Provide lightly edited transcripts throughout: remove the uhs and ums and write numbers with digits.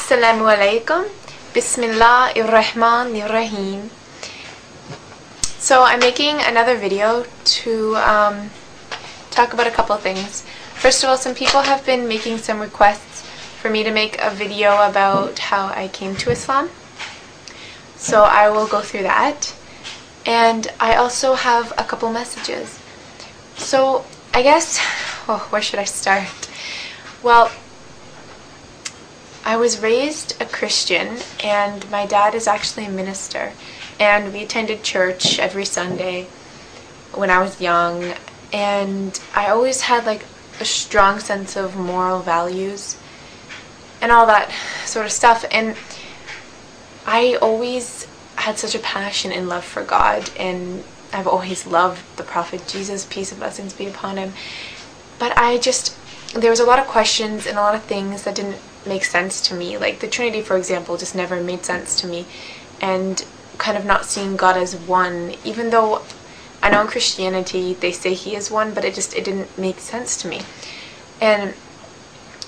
Assalamu alaikum. Bismillahirrahmanirrahim. So I'm making another video to talk about a couple of things. First of all, some people have been making some requests for me to make a video about how I came to Islam. So I will go through that. And I also have a couple messages. So I guess, where should I start? Well, I was raised a Christian, and my dad is actually a minister, and we attended church every Sunday when I was young, and I always had like a strong sense of moral values and all that sort of stuff, and I always had such a passion and love for God, and I've always loved the Prophet Jesus, peace and blessings be upon him. But there was a lot of questions and a lot of things that didn't make sense to me. Like the Trinity, for example, just never made sense to me, and kind of not seeing God as one, even though I know in Christianity they say he is one, but it didn't make sense to me. And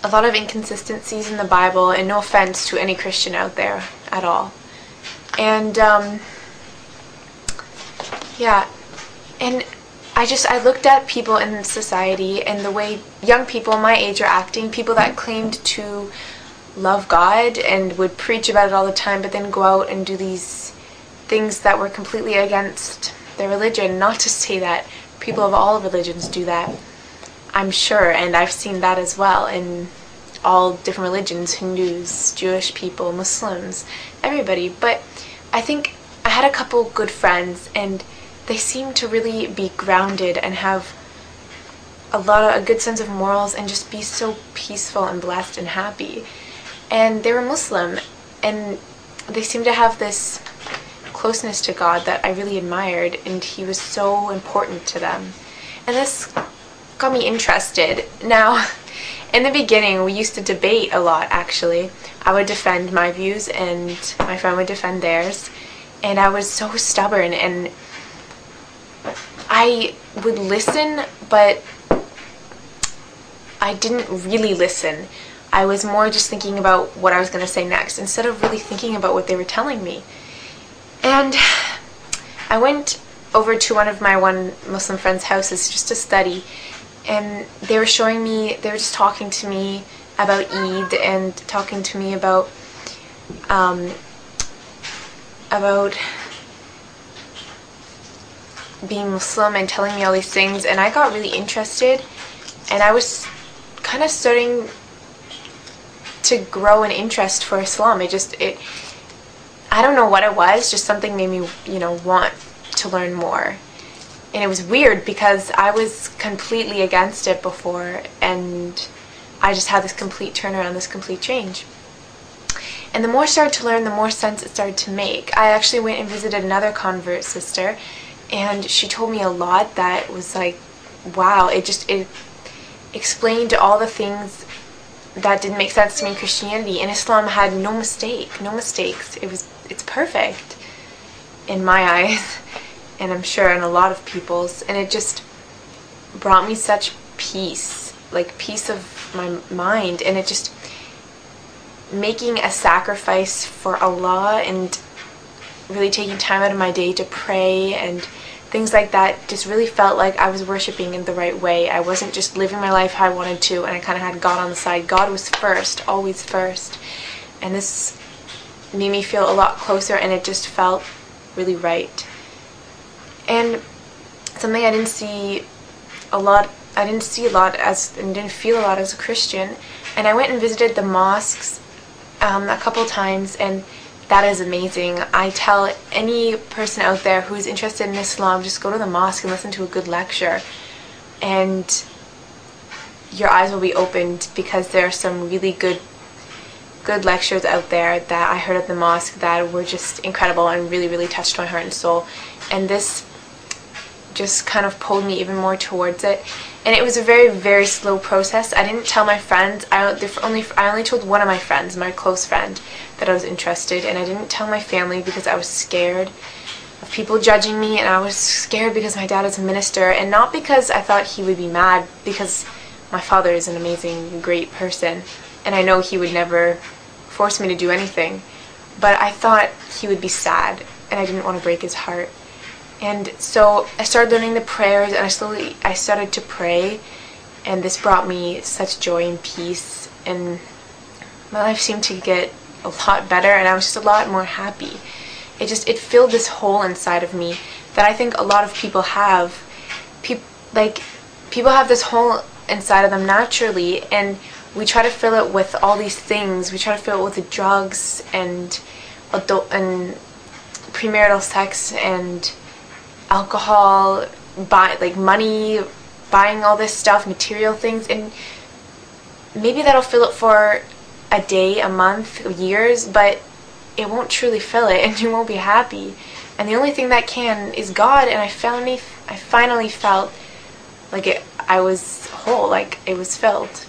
a lot of inconsistencies in the Bible, and no offense to any Christian out there at all. And yeah, and I looked at people in society and the way young people my age are acting, people that claimed to love God and would preach about it all the time, but then go out and do these things that were completely against their religion. Not to say that people of all religions do that, I'm sure, and I've seen that as well in all different religions, Hindus, Jewish people, Muslims, everybody. But I think I had a couple good friends, and they seem to really be grounded and have a good sense of morals and just be so peaceful and blessed and happy. And they were Muslim, and they seemed to have this closeness to God that I really admired, and he was so important to them. And this got me interested. Now, in the beginning, we used to debate a lot, actually. I would defend my views, and my friend would defend theirs. And I was so stubborn, and I would listen, but I didn't really listen. I was more just thinking about what I was going to say next, instead of really thinking about what they were telling me. And I went over to one of my Muslim friend's houses just to study, and they were just talking to me about Eid, and talking to me about being Muslim, and telling me all these things, and I got really interested, and I was kind of starting to grow an interest for Islam. I don't know what it was, just something made me, want to learn more. And it was weird because I was completely against it before, and I just had this complete turnaround, this complete change. And the more I started to learn, the more sense it started to make. I actually went and visited another convert sister, and she told me a lot that was like, wow, it explained all the things that didn't make sense to me in Christianity. And Islam had no mistakes. It's perfect in my eyes, and I'm sure in a lot of people's, and it just brought me such peace, like peace of my mind, and it just making a sacrifice for Allah and really taking time out of my day to pray and things like that just really felt like I was worshiping in the right way. I wasn't just living my life how I wanted to, and I kind of had God on the side. God was first, always first. And this made me feel a lot closer, and it just felt really right. And something I didn't see a lot and didn't feel a lot as a Christian. And I went and visited the mosques a couple times, and that is amazing. I tell any person out there who's interested in Islam, just go to the mosque and listen to a good lecture, and your eyes will be opened, because there are some really good lectures out there that I heard at the mosque that were just incredible and really, really touched my heart and soul. And this just kind of pulled me even more towards it. And it was a very, very slow process. I didn't tell my friends. I only told one of my friends, my close friend, that I was interested, and I didn't tell my family because I was scared of people judging me, and I was scared because my dad is a minister, and not because I thought he would be mad, because my father is an amazing, great person, and I know he would never force me to do anything. But I thought he would be sad, and I didn't want to break his heart. And so I started learning the prayers, and I started to pray, and this brought me such joy and peace, and my life seemed to get a lot better, and I was just a lot more happy. It filled this hole inside of me that I think a lot of people have. People have this hole inside of them naturally, and we try to fill it with all these things. We try to fill it with the drugs and premarital sex and alcohol, money, buying all this stuff, material things, and maybe that'll fill it for a day, a month, years, but it won't truly fill it, and you won't be happy. And the only thing that can is God. And I finally felt like I was whole, like it was filled.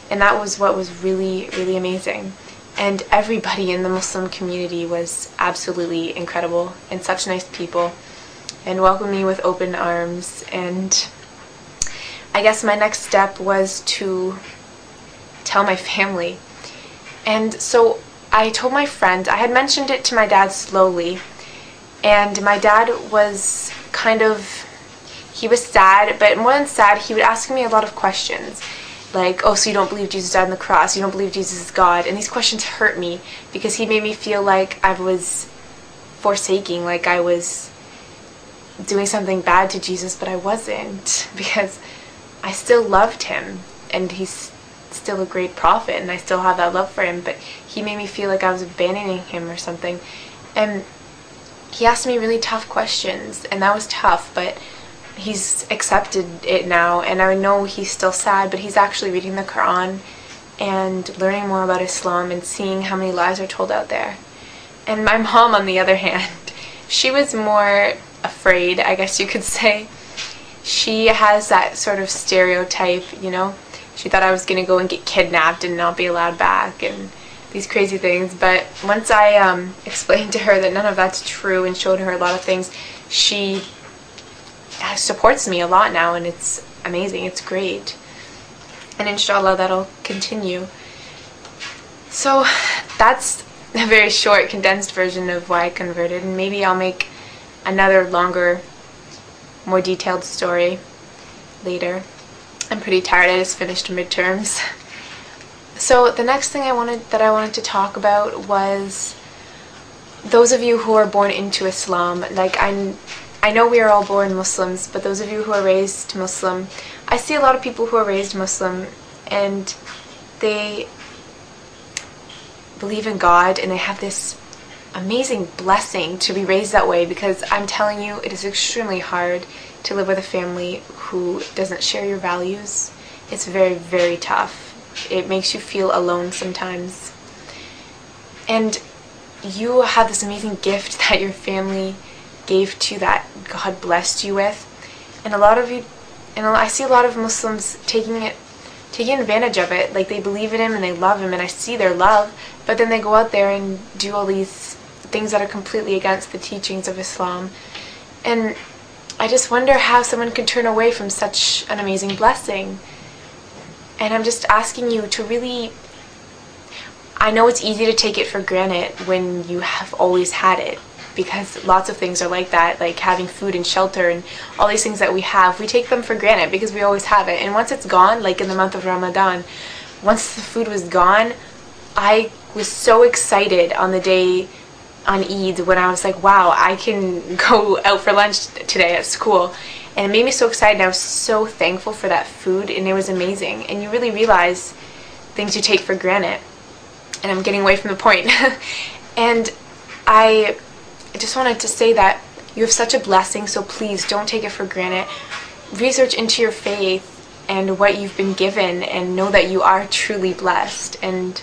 And that was what was really, really amazing. And everybody in the Muslim community was absolutely incredible and such nice people and welcomed me with open arms. And I guess my next step was to tell my family. And so I told my friend, I had mentioned it to my dad slowly, and my dad was he was sad, but more than sad, he would ask me a lot of questions. Like, oh, so you don't believe Jesus died on the cross, you don't believe Jesus is God. And these questions hurt me because he made me feel like I was forsaking, like I was doing something bad to Jesus, but I wasn't, because I still loved him, and he's still a great prophet, and I still have that love for him, but he made me feel like I was abandoning him or something. And he asked me really tough questions, and that was tough, but he's accepted it now, and I know he's still sad, but he's actually reading the Quran and learning more about Islam and seeing how many lies are told out there. And my mom, on the other hand, she was more afraid, I guess you could say. She has that sort of stereotype, you know? She thought I was going to go and get kidnapped and not be allowed back and these crazy things. But once I explained to her that none of that's true and showed her a lot of things, she supports me a lot now, and it's amazing. It's great. And inshallah, that'll continue. So that's a very short, condensed version of why I converted, and maybe I'll make another longer, more detailed story later. I'm pretty tired. I just finished midterms. So the next thing I wanted to talk about was those of you who are born into Islam. Like, I know we are all born Muslims, but those of you who are raised Muslim, I see a lot of people who are raised Muslim and they believe in God, and they have this amazing blessing to be raised that way, because I'm telling you, it is extremely hard to live with a family who doesn't share your values. It's very, very tough. It makes you feel alone sometimes. And you have this amazing gift that your family gave to you, that God blessed you with. And a lot of you, and I see a lot of Muslims taking advantage of it. Like, they believe in him and they love him, and I see their love, but then they go out there and do all these things that are completely against the teachings of Islam. And I just wonder how someone could turn away from such an amazing blessing. And I'm just asking you to really, I know it's easy to take it for granted when you have always had it, because lots of things are like that, like having food and shelter and all these things that we have, we take them for granted because we always have it. And once it's gone, like in the month of Ramadan, once the food was gone, I was so excited on the day on Eid when I was like, wow, I can go out for lunch today at school. And it made me so excited, and I was so thankful for that food, and it was amazing. And you really realize things you take for granted. And I'm getting away from the point. And I just wanted to say that you have such a blessing, so please don't take it for granted. Research into your faith and what you've been given, and know that you are truly blessed. And